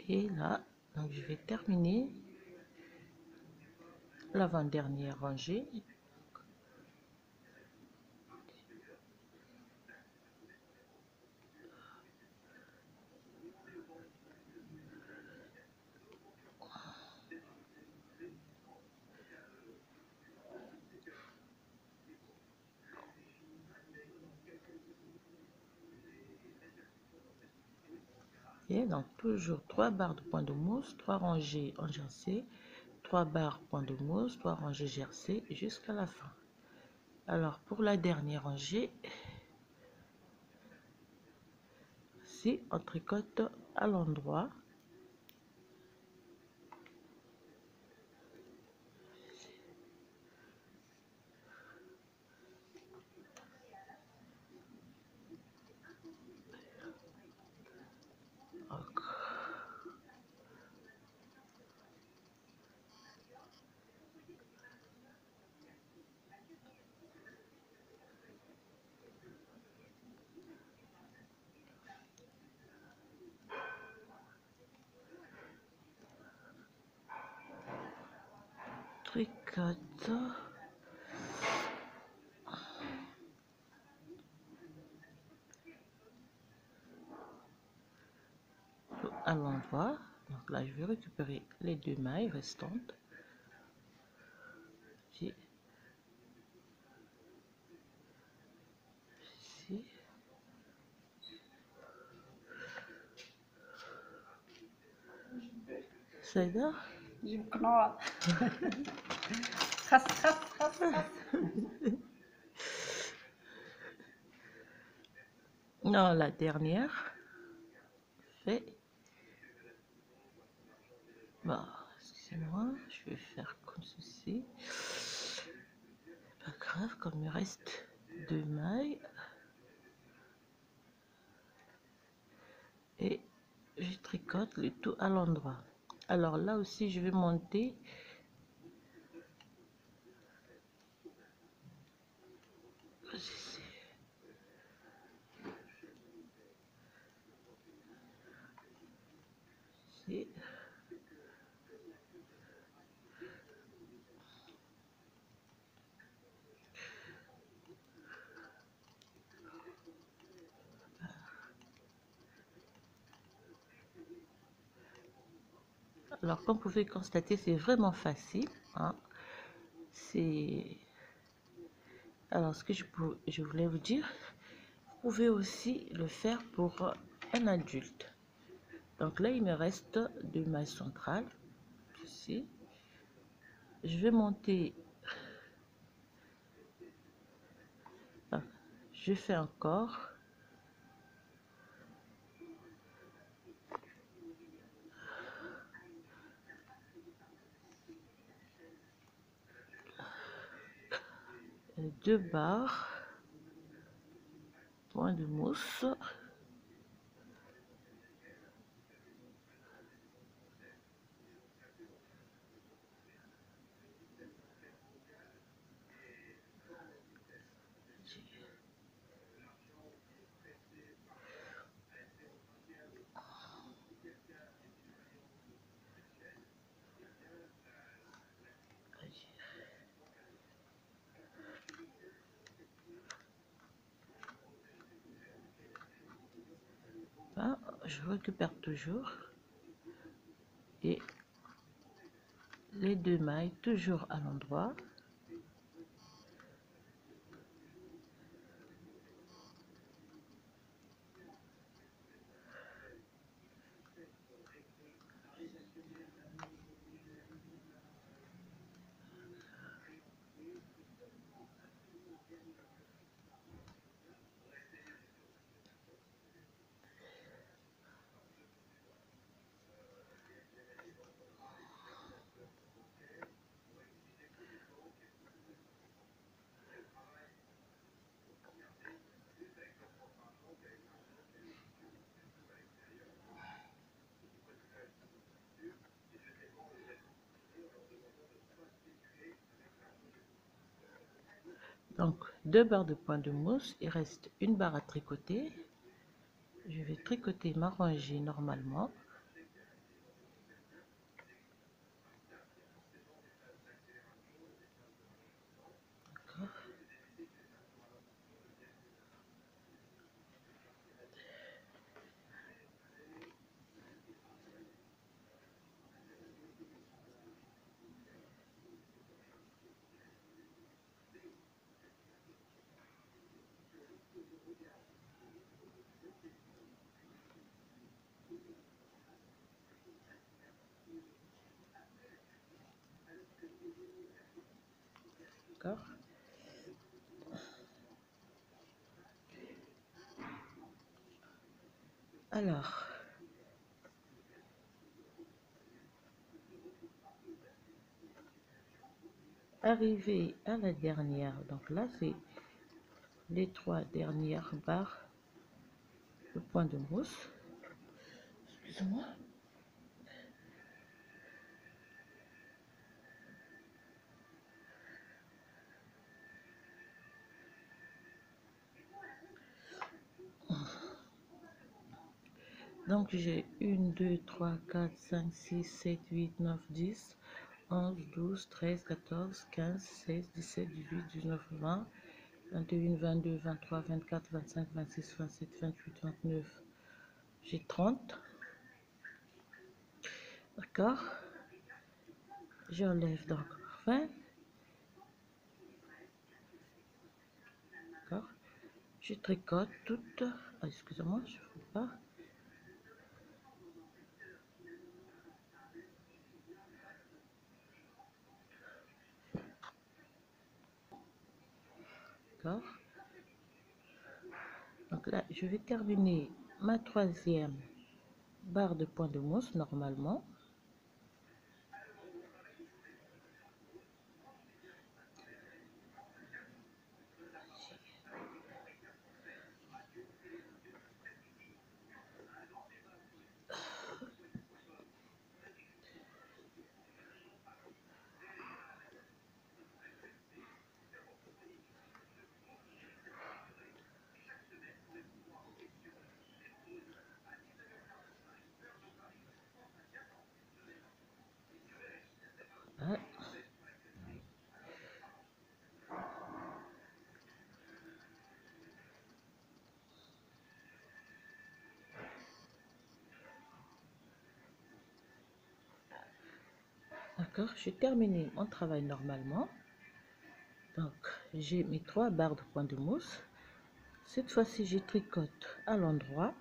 Et là, donc je vais terminer l'avant-dernière rangée. Et donc toujours 3 barres de point de mousse, 3 rangées en jersey, 3 barres point de mousse, 3 rangées jersey jusqu'à la fin. Alors pour la dernière rangée, si on tricote à l'endroit, tricote à l'endroit. Donc là, je vais récupérer les 2 mailles restantes. Ici. Ici. Sayda? يمكنوا خس خس خس خس. Non, la dernière fait. Bon, excusez-moi, je vais faire comme ceci. Pas grave, comme il reste 2 mailles. Et je tricote le tout à l'endroit. Alors là aussi, je vais monter ici. Ici. Alors, comme vous pouvez constater, c'est vraiment facile. Hein. C'est... Alors, ce que je voulais vous dire, vous pouvez aussi le faire pour un adulte. Donc là, il me reste 2 mailles centrales. Ici. Je vais monter. Enfin, je fais encore. Deux barres. Point de mousse. Là, je récupère toujours. Et les 2 mailles toujours à l'endroit. Donc 2 barres de point de mousse, il reste une barre à tricoter. Je vais tricoter ma rangée normalement. Alors, arrivé à la dernière, donc là c'est les 3 dernières barres de point de mousse. Excusez-moi. Donc j'ai 1, 2, 3, 4, 5, 6, 7, 8, 9, 10, 11, 12, 13, 14, 15, 16, 17, 18, 19, 20, 21, 22, 23, 24, 25, 26, 27, 28, 29. J'ai 30. D'accord. J'enlève donc 20. D'accord. Je tricote toutes. Ah, excusez-moi, je ne fais pas. D'accord. Donc là, je vais terminer ma 3e barre de point de mousse normalement. Voilà. D'accord, j'ai terminé mon travail normalement. Donc, j'ai mes 3 barres de point de mousse. Cette fois-ci, je tricote à l'endroit.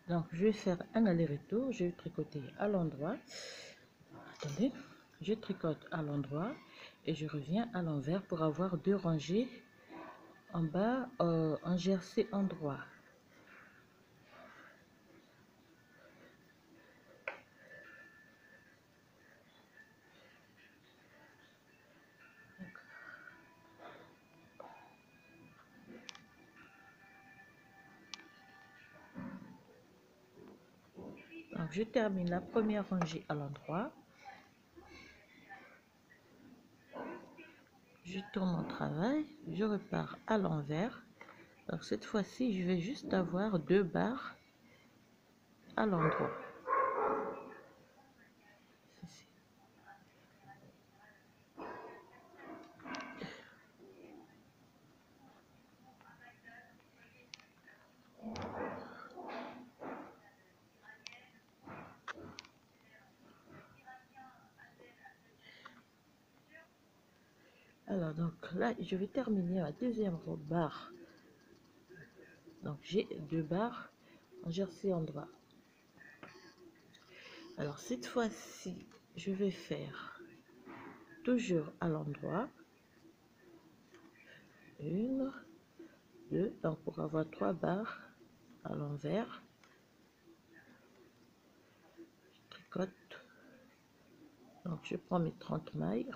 Donc, je vais faire un aller-retour. Je vais tricoter à l'endroit. Attendez, je tricote à l'endroit et je reviens à l'envers pour avoir 2 rangées en bas en jersey endroit. Donc, je termine la première rangée à l'endroit. Je tourne mon travail, je repars à l'envers. Donc cette fois-ci, je vais juste avoir 2 barres à l'endroit. Alors donc là, je vais terminer ma 2e barre. Donc j'ai 2 barres en jersey endroit. Alors cette fois-ci, je vais faire toujours à l'endroit. 1, 2, donc pour avoir 3 barres à l'envers. Je tricote. Donc je prends mes 30 mailles.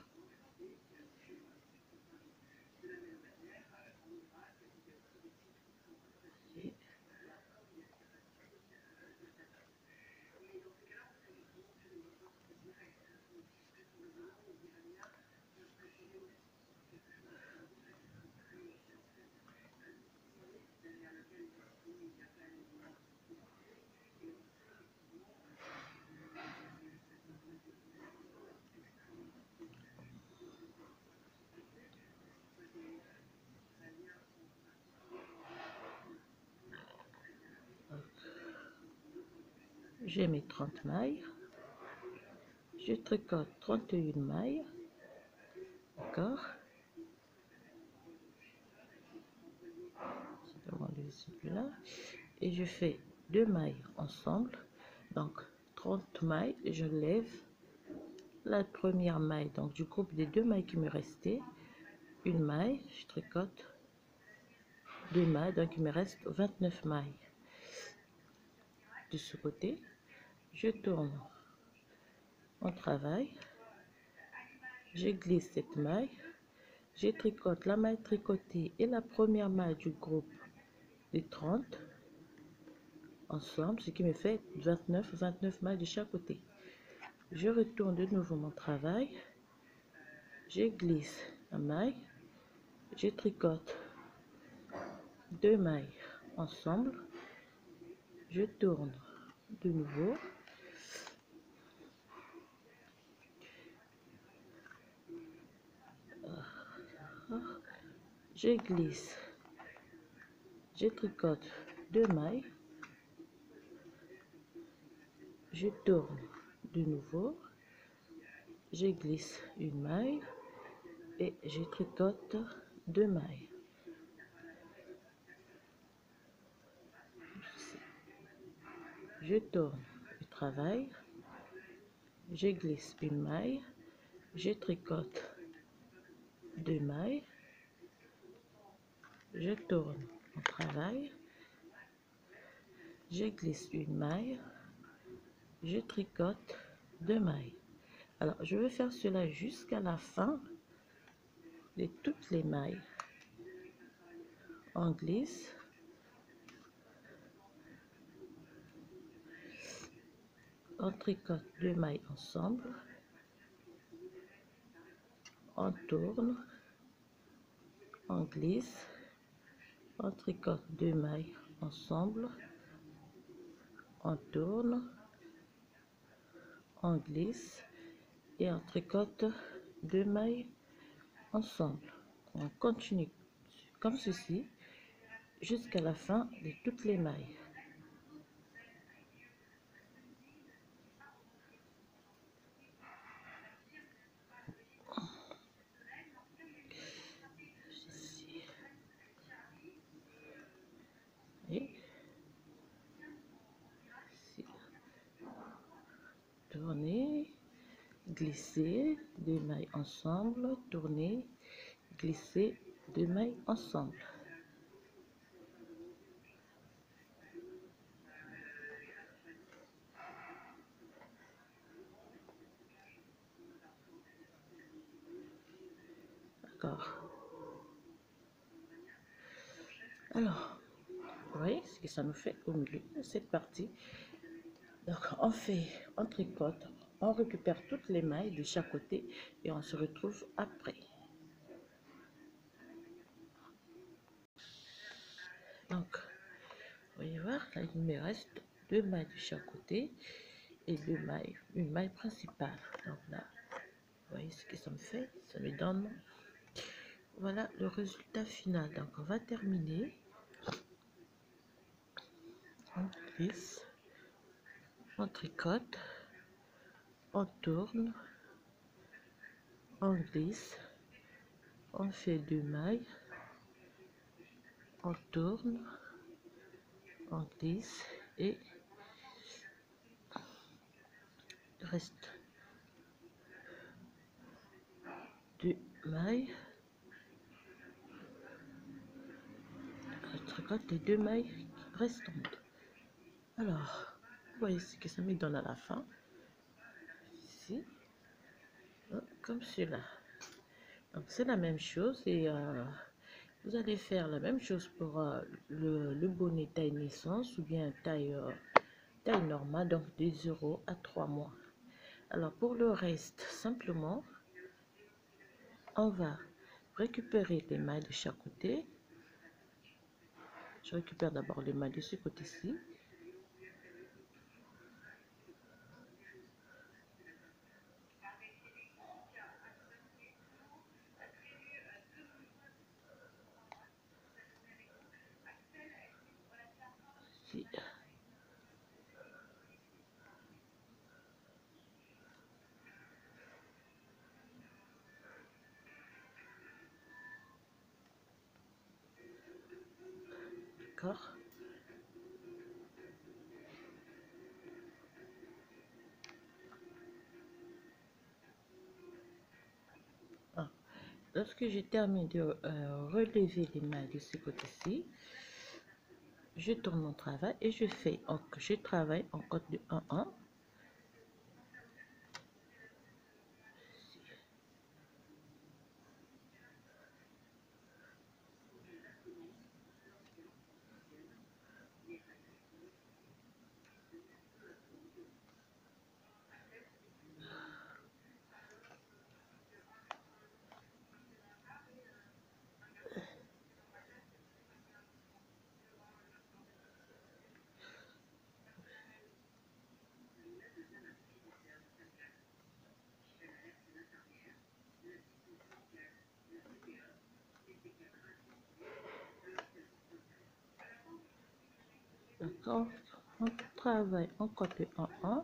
J'ai mes 30 mailles. Je tricote 31 mailles. D'accord. Celui-là. Et je fais 2 mailles ensemble. Donc 30 mailles, je lève la première maille, donc du groupe des 2 mailles qui me restaient, une maille, je tricote 2 mailles, donc il me reste 29 mailles. De ce côté, je tourne mon travail, je glisse cette maille, je tricote la maille tricotée et la première maille du groupe des 30 ensemble, ce qui me fait 29 mailles de chaque côté. Je retourne de nouveau mon travail, je glisse la maille, je tricote 2 mailles ensemble, je tourne de nouveau, je glisse, je tricote 2 mailles, je tourne de nouveau, je glisse une maille et je tricote 2 mailles. Je tourne le travail, je glisse une maille, je tricote 2 mailles, je tourne mon travail, je glisse une maille, je tricote 2 mailles. Alors je vais faire cela jusqu'à la fin de toutes les mailles. On glisse, on tricote 2 mailles ensemble, on tourne, on glisse, on tricote 2 mailles ensemble, on tourne, on glisse et on tricote 2 mailles ensemble. On continue comme ceci jusqu'à la fin de toutes les mailles. Ici. Et ici. Tourner, glisser 2 mailles ensemble, tourner, glisser 2 mailles ensemble. D'accord. Alors, vous voyez ce que ça nous fait au milieu de cette partie. Donc, on tricote, on récupère toutes les mailles de chaque côté et on se retrouve après. Donc, vous voyez voir, là, il me reste 2 mailles de chaque côté et 2 mailles, une maille principale. Donc là, vous voyez ce que ça me fait, ça me donne, voilà le résultat final. Donc on va terminer, on glisse, on tricote, on tourne, on glisse, on fait 2 mailles, on tourne, on glisse et il reste 2 mailles. Je tricote les 2 mailles restantes. Alors, vous voyez ce que ça me donne à la fin. Ici, comme cela. Donc c'est la même chose et vous allez faire la même chose pour le bonnet taille naissance ou bien taille normale, donc de 0 à 3 mois. Alors pour le reste, simplement, on va récupérer les mailles de chaque côté. Je récupère d'abord les mailles de ce côté-ci. D'accord. lorsque je termine de relever les mailles de ce côté-ci, je tourne mon travail et je travaille en code de 1-1. D'accord, on travaille en code de 1-1.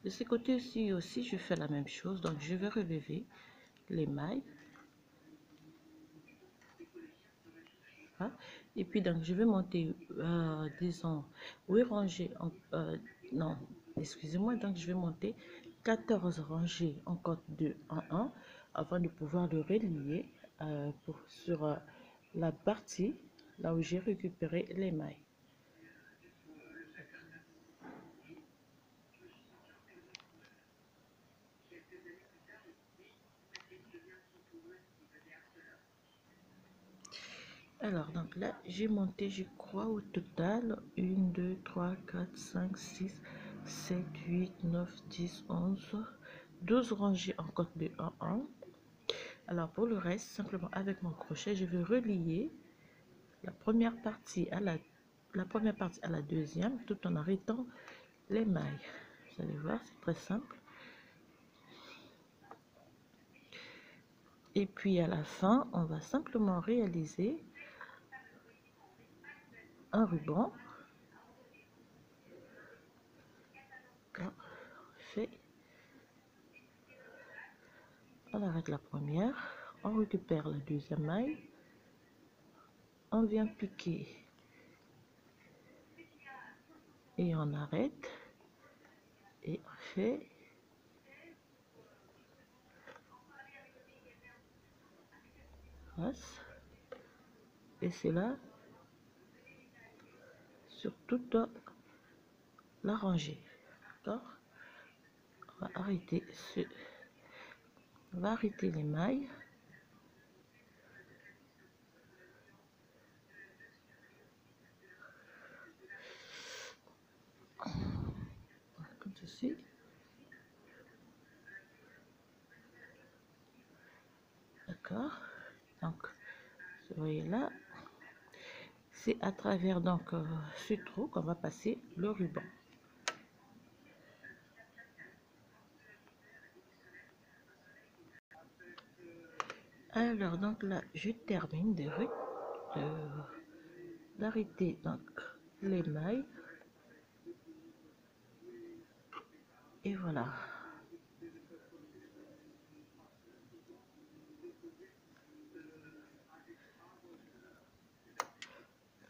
De ce côté-ci aussi, je fais la même chose. Donc, je vais relever les mailles. Hein? Et puis, donc, je vais monter, disons, 8 rangées. Non, excusez-moi. Donc, je vais monter 14 rangées en code de 1-1 avant de pouvoir le relier sur la partie là où j'ai récupéré les mailles. Alors, donc là, j'ai monté, je crois, au total 1, 2, 3, 4, 5, 6, 7, 8, 9, 10, 11, 12 rangées en code de 1-1. Alors, pour le reste, simplement avec mon crochet, je vais relier la première partie à la deuxième, tout en arrêtant les mailles. Vous allez voir, c'est très simple. Et puis, à la fin, on va simplement réaliser un ruban. Fait, on arrête la première, on récupère la deuxième maille, on vient piquer et on arrête et on fait face, et c'est là sur toute la rangée. D'accord, on va arrêter les mailles. Comme ceci. D'accord, donc vous voyez là, c'est à travers donc ce trou qu'on va passer le ruban. Alors donc là, je termine d'arrêter donc les mailles et voilà.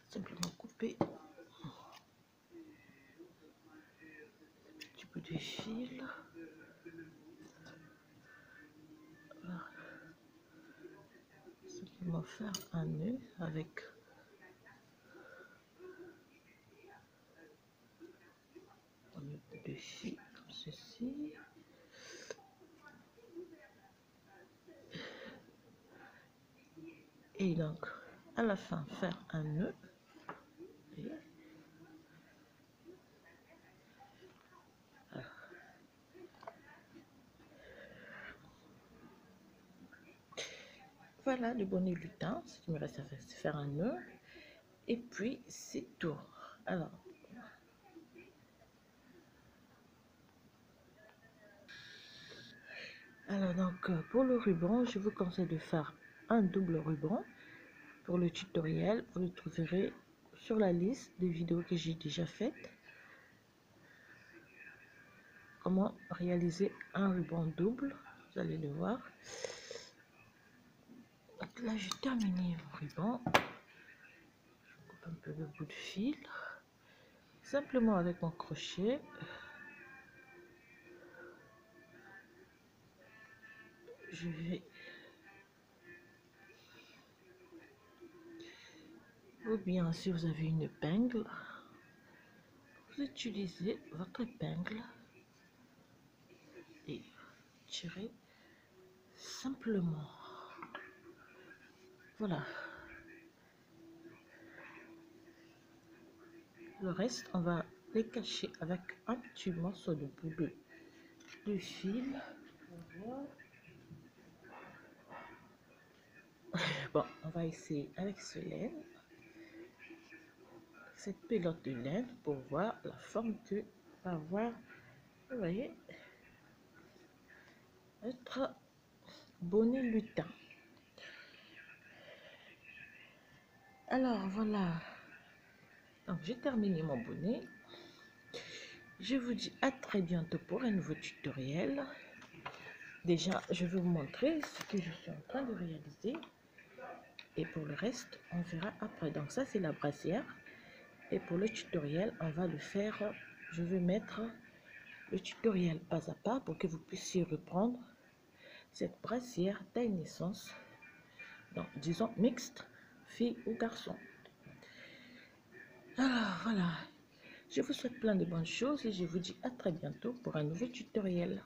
Simplement couper un petit peu de fil. Voilà. Simplement faire un nœud avec un peu de fil comme ceci. Et donc à la fin faire un nœud. Et voilà le bonnet lutin. Ce qui me reste à faire, c'est faire un nœud. Et puis c'est tout. Alors donc pour le ruban, je vous conseille de faire un double ruban. Pour le tutoriel, vous le trouverez sur la liste des vidéos que j'ai déjà faites. Comment réaliser un ruban double, vous allez le voir. Donc là, j'ai terminé mon ruban. Je coupe un peu le bout de fil. Simplement avec mon crochet, je vais... Ou bien, si vous avez une épingle, vous utilisez votre épingle et tirez simplement. Voilà. Le reste, on va les cacher avec un petit morceau de bout de fil. Bon, on va essayer avec ce laine, cette pelote de laine, pour voir la forme que va avoir. Vous voyez, notre bonnet lutin. Alors voilà, donc j'ai terminé mon bonnet. Je vous dis à très bientôt pour un nouveau tutoriel. Déjà, je vais vous montrer ce que je suis en train de réaliser. Et pour le reste, on verra après. Donc ça, c'est la brassière. Et pour le tutoriel, on va le faire. Je vais mettre le tutoriel pas à pas pour que vous puissiez reprendre cette brassière taille naissance. Donc, disons mixte, fille ou garçon. Alors, voilà. Je vous souhaite plein de bonnes choses et je vous dis à très bientôt pour un nouveau tutoriel.